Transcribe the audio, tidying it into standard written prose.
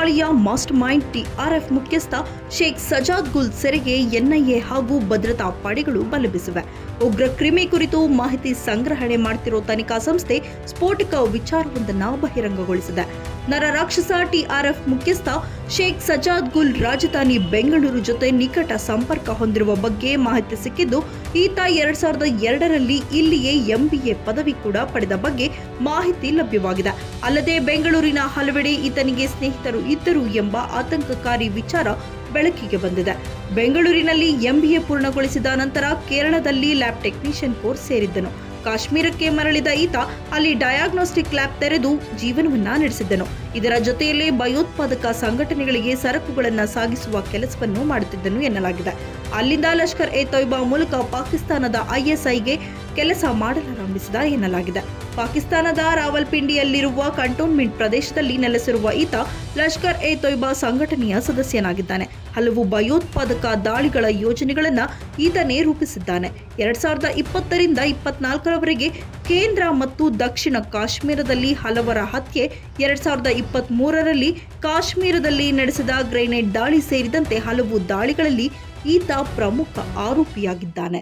ದಾಳಿಯ master mind TRF ಮುಖ್ಯಸ್ಥ ಶೇಖ್ ಸಜಾದ್ ಗುಲ್ ಸೆರೆಗೆ ಎನ್ಐಎ ಹಾಗೂ ಭದ್ರತಾ ಪಡೆಗಳು ಬಲೆ ಬೀಸಿವೆ. ಉಗ್ರ ಕ್ರಿಮಿ ಕುರಿತು ಮಾಹಿತಿ ಸಂಗ್ರಹಣೆ ಮಾಡುತ್ತಿರುವ ತನಿಖಾ ಸಂಸ್ಥೆ ಸ್ಫೋಟಕ ವಿಚಾರವೊಂದನ್ನು ಬಹಿರಂಗಗೊಳಿಸಿದೆ. ನರರಾಕ್ಷಸ ಟಿಆರ್ಎಫ್ ಮುಖ್ಯಸ್ಥ ಶೇಖ್ ಸಜಾದ್ ಗುಲ್ ರಾಜಧಾನಿ ಬೆಂಗಳೂರು ಜೊತೆ ನಿಕಟ ಸಂಪರ್ಕ ಹೊಂದಿರುವ ಬಗ್ಗೆ ಮಾಹಿತಿ ಸಿಕ್ಕಿದ್ದು, ಈತ 2002ರಲ್ಲಿ ಇಲ್ಲಿಯೇ ಎಂಬಿಎ ಪದವಿ ಕೂಡ ಪಡೆದ ಬಗ್ಗೆ ಮಾಹಿತಿ ಲಭ್ಯವಾಗಿದೆ. ಅಲ್ಲದೆ ಬೆಂಗಳೂರಿನ ಹಲವೆಡೆ ಈತನಿಗೆ ಸ್ನೇಹಿತರು ಇದ್ದರು ಎಂಬ ಆತಂಕಕಾರಿ ವಿಚಾರ ಬೆಳಕಿಗೆ ಬಂದಿದೆ. ಬೆಂಗಳೂರಿನಲ್ಲಿ ಎಂಬಿಎ ಪೂರ್ಣಗೊಳಿಸಿದ ನಂತರ ಕೇರಳದಲ್ಲಿ ಲ್ಯಾಬ್ ಟೆಕ್ನಿಷಿಯನ್ ಕೋರ್ಸ್ ಸೇರಿದ್ದನು. ಕಾಶ್ಮೀರಕ್ಕೆ ಮರಳಿದ ಈತ ಅಲ್ಲಿ ಡಯಾಗ್ನೋಸ್ಟಿಕ್ ಲ್ಯಾಬ್ ತೆರೆದು ಜೀವನವನ್ನ ನಡೆಸಿದ್ದನು. ಇದರ ಜೊತೆಯಲ್ಲೇ ಭಯೋತ್ಪಾದಕ ಸಂಘಟನೆಗಳಿಗೆ ಸರಕುಗಳನ್ನು ಸಾಗಿಸುವ ಕೆಲಸವನ್ನು ಮಾಡುತ್ತಿದ್ದನು ಎನ್ನಲಾಗಿದೆ. ಅಲ್ಲಿಂದ ಲಷ್ಕರ್ ಎ ತೊಯ್ಬಾ ಮೂಲಕ ಪಾಕಿಸ್ತಾನದ ಐಎಸ್ಐಗೆ ಕೆಲಸ ಮಾಡಲಾರಂಭಿಸಿದ ಎನ್ನಲಾಗಿದೆ. ಪಾಕಿಸ್ತಾನದ ರಾವಲ್ಪಿಂಡಿಯಲ್ಲಿರುವ ಕಂಟೋನ್ಮೆಂಟ್ ಪ್ರದೇಶದಲ್ಲಿ ನೆಲೆಸಿರುವ ಈತ ಲಷ್ಕರ್ ಎ ತೊಯ್ಬಾ ಸಂಘಟನೆಯ ಸದಸ್ಯನಾಗಿದ್ದಾನೆ. ಹಲವು ಭಯೋತ್ಪಾದಕ ದಾಳಿಗಳ ಯೋಜನೆಗಳನ್ನು ಈತನೇ ರೂಪಿಸಿದ್ದಾನೆ. 2020ರಿಂದ 2024ರವರೆಗೆ ಕೇಂದ್ರ ಮತ್ತು ದಕ್ಷಿಣ ಕಾಶ್ಮೀರದಲ್ಲಿ ಹಲವರ ಹತ್ಯೆ, 2023ರಲ್ಲಿ ಕಾಶ್ಮೀರದಲ್ಲಿ ನಡೆಸಿದ ಗ್ರೆನೇಡ್ ದಾಳಿ ಸೇರಿದಂತೆ ಹಲವು ದಾಳಿಗಳಲ್ಲಿ ಈತ ಪ್ರಮುಖ ಆರೋಪಿಯಾಗಿದ್ದಾನೆ.